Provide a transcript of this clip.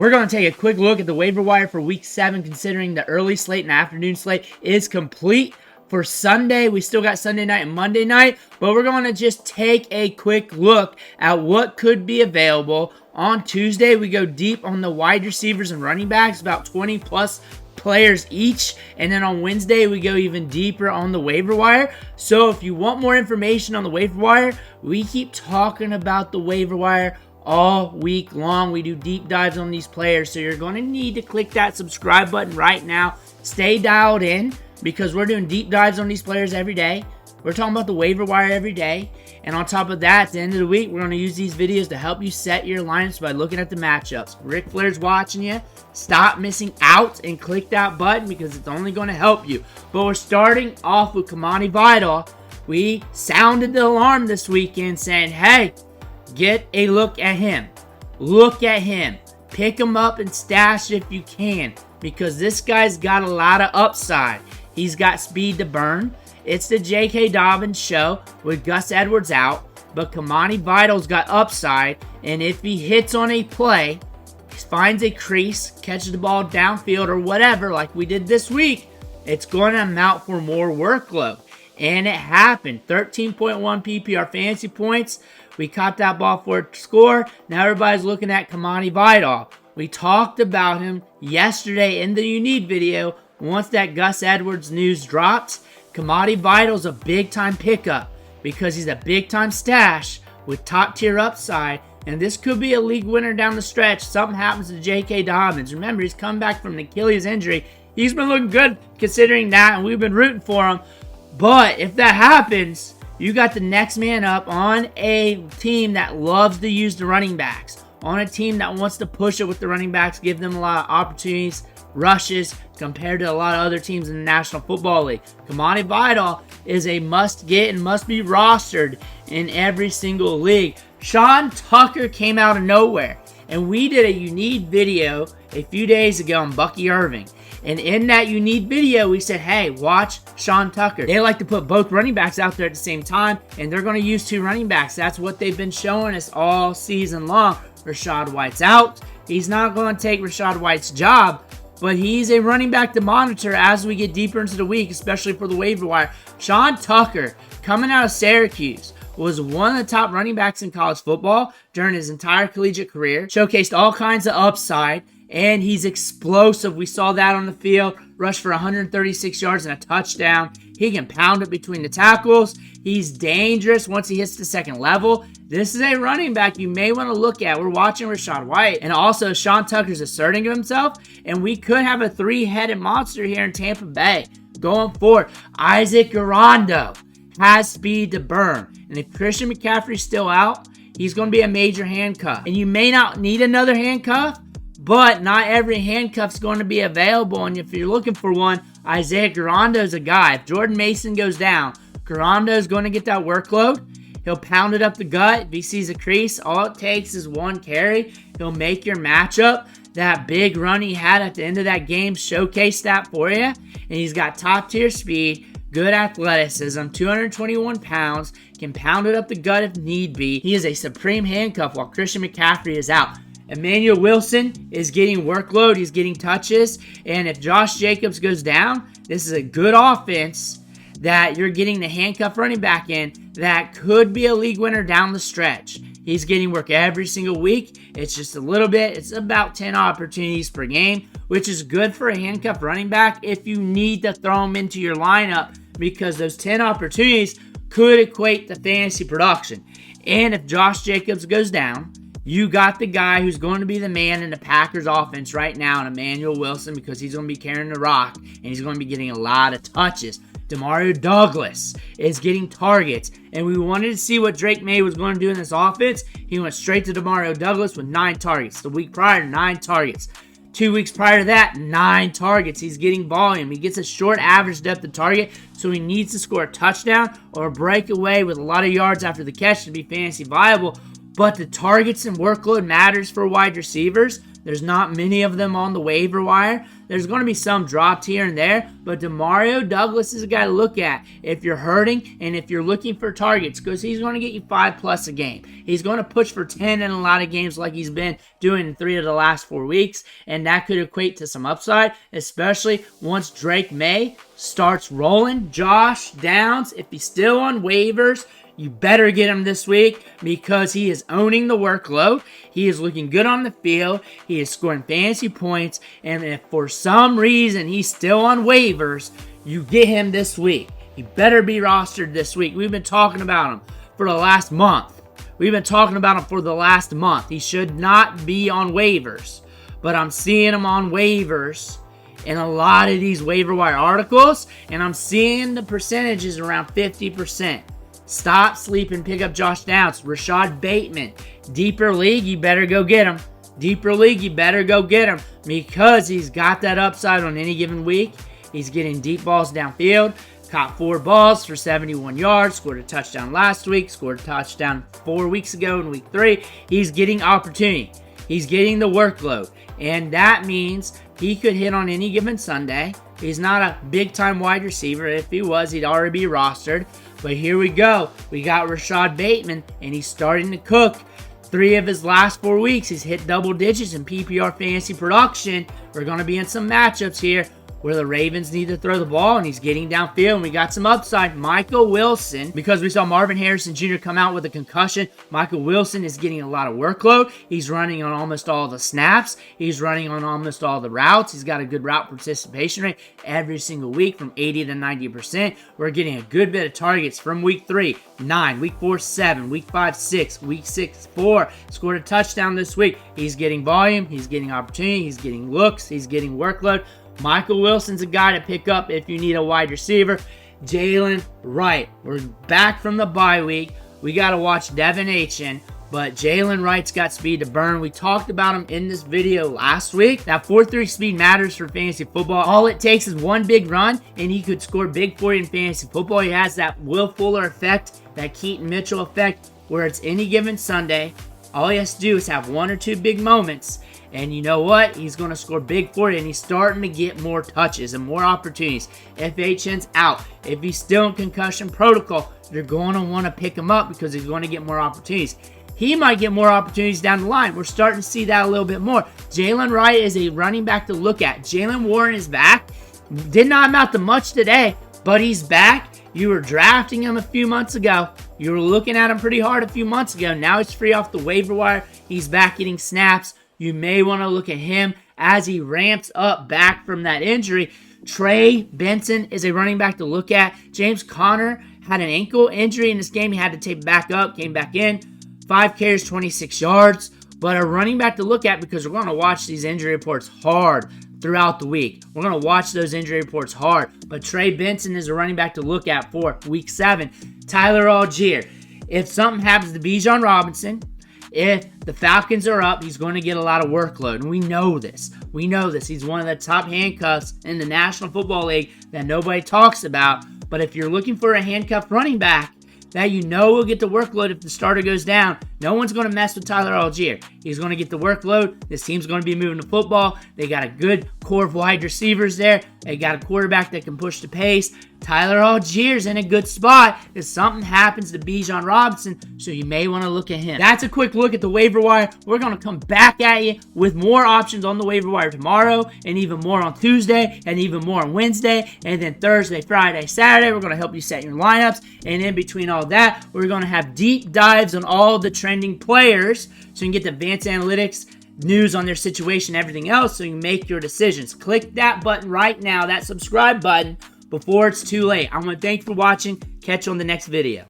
We're going to take a quick look at the waiver wire for Week 7, considering the early slate and afternoon slate is complete. For Sunday, we still got Sunday night and Monday night, but we're going to just take a quick look at what could be available. On Tuesday, we go deep on the wide receivers and running backs, about 20-plus players each. And then on Wednesday, we go even deeper on the waiver wire. So if you want more information on the waiver wire, we keep talking about the waiver wire all week long. We do deep dives on these players, so you're going to need to click that subscribe button right now. Stay dialed in because we're doing deep dives on these players every day. We're talking about the waiver wire every day. And on top of that, at the end of the week, we're going to use these videos to help you set your lineups by looking at the matchups. Ric Flair's watching you. Stop missing out and click that button because it's only going to help you. But we're starting off with Kimani Vidal. We sounded the alarm this weekend saying, hey, get a look at him. Look at him. Pick him up and stash if you can, because this guy's got a lot of upside. He's got speed to burn. It's the J.K. Dobbins show with Gus Edwards out, but Kimani Vidal's got upside, and if he hits on a play, finds a crease, catches the ball downfield or whatever like we did this week, it's going to amount for more workload. And it happened. 13.1 PPR fantasy points. We caught that ball for a score. Now everybody's looking at Kimani Vidal. We talked about him yesterday in the You Need video. Once that Gus Edwards news dropped, Kimani Vidal's a big-time pickup because he's a big-time stash with top-tier upside. And this could be a league winner down the stretch. Something happens to J.K. Dobbins. Remember, he's come back from an Achilles injury. He's been looking good considering that, and we've been rooting for him. But if that happens, you got the next man up on a team that loves to use the running backs, on a team that wants to push it with the running backs, give them a lot of opportunities, rushes, compared to a lot of other teams in the National Football League. Kimani Vidal is a must-get and must be rostered in every single league. Sean Tucker came out of nowhere, and we did a You Need video a few days ago on Bucky Irving. And in that You Need video, we said, hey, watch Sean Tucker. They like to put both running backs out there at the same time, and they're going to use two running backs. That's what they've been showing us all season long. Rashod White's out. He's not going to take Rashod White's job, but he's a running back to monitor as we get deeper into the week, especially for the waiver wire. Sean Tucker, coming out of Syracuse, was one of the top running backs in college football during his entire collegiate career. Showcased all kinds of upside. And he's explosive. We saw that on the field. Rushed for 136 yards and a touchdown. He can pound it between the tackles. He's dangerous once he hits the second level. This is a running back you may want to look at. We're watching Rashod White. And also, Sean Tucker's asserting himself. And we could have a three-headed monster here in Tampa Bay going forward. Isaac Guerendo has speed to burn. And if Christian McCaffrey's still out, he's going to be a major handcuff. And you may not need another handcuff, but not every handcuff's going to be available, and if you're looking for one, Isaiah Guerendo's a guy. If Jordan Mason goes down, Guerendo's going to get that workload. He'll pound it up the gut. If he sees a crease, all it takes is one carry. He'll make your matchup. That big run he had at the end of that game showcased that for you, and he's got top-tier speed, good athleticism, 221 pounds, can pound it up the gut if need be. He is a supreme handcuff while Christian McCaffrey is out. Emanuel Wilson is getting workload. He's getting touches. And if Josh Jacobs goes down, this is a good offense that you're getting the handcuff running back in that could be a league winner down the stretch. He's getting work every single week. It's just a little bit. It's about 10 opportunities per game, which is good for a handcuff running back if you need to throw him into your lineup, because those 10 opportunities could equate to fantasy production. And if Josh Jacobs goes down, you got the guy who's going to be the man in the Packers offense right now, and Emmanuel Wilson, because he's going to be carrying the rock, and he's going to be getting a lot of touches. DeMario Douglas is getting targets, and we wanted to see what Drake May was going to do in this offense. He went straight to DeMario Douglas with 9 targets. The week prior, 9 targets. 2 weeks prior to that, 9 targets. He's getting volume. He gets a short average depth of target, so he needs to score a touchdown or a breakaway with a lot of yards after the catch to be fantasy viable. But the targets and workload matters for wide receivers. There's not many of them on the waiver wire. There's going to be some dropped here and there, but DeMario Douglas is a guy to look at if you're hurting and if you're looking for targets, because he's going to get you 5+ a game. He's going to push for 10 in a lot of games like he's been doing in 3 of the last 4 weeks, and that could equate to some upside, especially once Drake May starts rolling. Josh Downs, if he's still on waivers, you better get him this week because he is owning the workload. He is looking good on the field. He is scoring fantasy points. And if for some reason he's still on waivers, you get him this week. He better be rostered this week. We've been talking about him for the last month. He should not be on waivers. But I'm seeing him on waivers in a lot of these waiver wire articles. And I'm seeing the percentages around 50%. Stop sleeping, pick up Josh Downs. Rashod Bateman. Deeper league, you better go get him. Because he's got that upside on any given week. He's getting deep balls downfield. Caught 4 balls for 71 yards. Scored a touchdown last week. Scored a touchdown 4 weeks ago in week 3. He's getting opportunity. He's getting the workload. And that means he could hit on any given Sunday. He's not a big-time wide receiver. If he was, he'd already be rostered. But here we go. We got Rashod Bateman, and he's starting to cook. 3 of his last 4 weeks, he's hit double digits in PPR fantasy production. We're going to be in some matchups here where the Ravens need to throw the ball, and he's getting downfield, and we got some upside. Michael Wilson, because we saw Marvin Harrison Jr. come out with a concussion, Michael Wilson is getting a lot of workload. He's running on almost all the snaps. He's running on almost all the routes. He's got a good route participation rate every single week from 80 to 90%. We're getting a good bit of targets from week 3, 9, week 4, 7, week 5, 6, week 6, 4. Scored a touchdown this week. He's getting volume. He's getting opportunity. He's getting looks. He's getting workload. Michael Wilson's a guy to pick up if you need a wide receiver. Jaylen, Wright. We're back from the bye week. We got to watch Devin Achan, but Jaylen Wright's got speed to burn. We talked about him in this video last week. That 4.3 speed matters for fantasy football. All it takes is one big run, and he could score big for you in fantasy football. He has that Will Fuller effect, that Keaton Mitchell effect, where it's any given Sunday. All he has to do is have 1 or 2 big moments, and you know what? He's going to score big for you, and he's starting to get more touches and more opportunities. If Achan's out, if he's still in concussion protocol, you're going to want to pick him up because he's going to get more opportunities. He might get more opportunities down the line. We're starting to see that a little bit more. Jaylen Wright is a running back to look at. Jaylen Warren is back. Did not amount to much today, but he's back. You were drafting him a few months ago. You were looking at him pretty hard a few months ago. Now he's free off the waiver wire. He's back getting snaps. You may want to look at him as he ramps up back from that injury. Trey Benson is a running back to look at. James Conner had an ankle injury in this game. He had to tape back up, came back in. 5 carries, 26 yards. But a running back to look at because we're going to watch these injury reports hard throughout the week. We're going to watch those injury reports hard. But Trey Benson is a running back to look at for week 7. Tyler Allgeier. If something happens to Bijan Robinson, if the Falcons are up, he's going to get a lot of workload. And we know this. He's one of the top handcuffs in the National Football League that nobody talks about. But if you're looking for a handcuffed running back that you know will get the workload if the starter goes down, no one's going to mess with Tyler Allgeier. He's going to get the workload. This team's going to be moving the football. They got a good core of wide receivers there. They got a quarterback that can push the pace. Tyler Allgeier's in a good spot if something happens to Bijan Robinson, so you may want to look at him. That's a quick look at the waiver wire. We're going to come back at you with more options on the waiver wire tomorrow, and even more on Tuesday, and even more on Wednesday, and then Thursday, Friday, Saturday. We're going to help you set your lineups, and in between all that, we're going to have deep dives on all the trending players so you can get the advanced analytics, news on their situation, everything else, so you can make your decisions. Click that button right now, that subscribe button, before it's too late. I want to thank you for watching. Catch you on the next video.